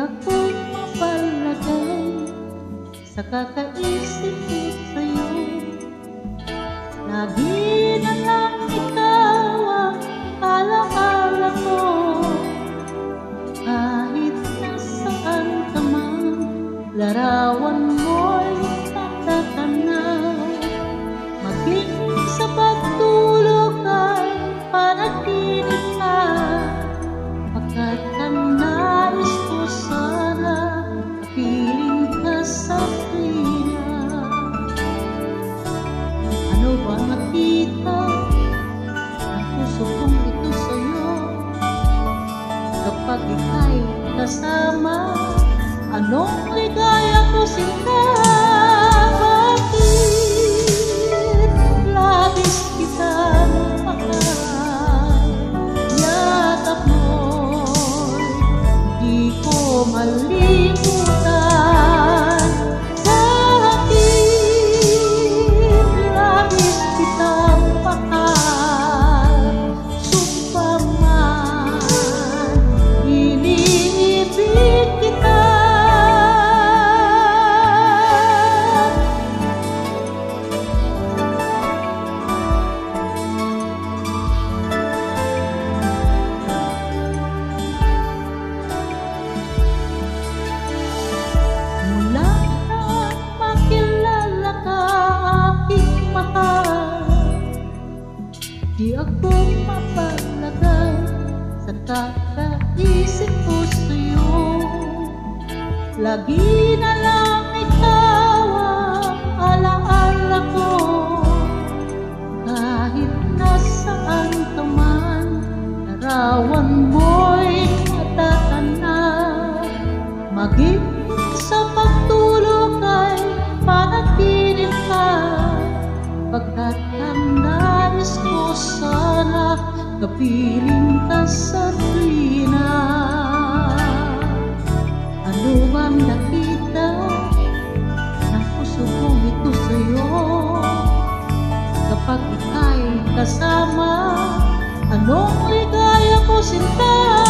ako mapalagay sa kakaisip ko sa'yo. Lagi na lang ikaw ang alaala ko, kahit nasaan ka man, larawan mo'y natatanaw. Maging sa pagtulog ay panaginip ka, pagkat ang nais ko sana kapiling ka sa tuwina. Ano ba nakita ang puso kong ito sa'yo? Kapag ika'y kasama, anong ligaya ko sinta? Bakit labis kitang mahal? Yakap mo'y di ko malimutan. Bakit labis kitang mahal? Sumpa man, iniibig kita. Mula nang makilala ka, aking mahal, di ako mapalagay sa kakaisip ko sa'yo. Lagi na lang ikaw ang alaala ko, kahit nasaan ka man, larawan mo'y natatanaw. Maging sa pagtulog ay panaginip ka, pagkat ang nais ko sana kapiling ka sa tuwina. Ano bang nakita ng puso kong ito sa'yo? Kapag ika'y kasama, anong ligaya ko sinta?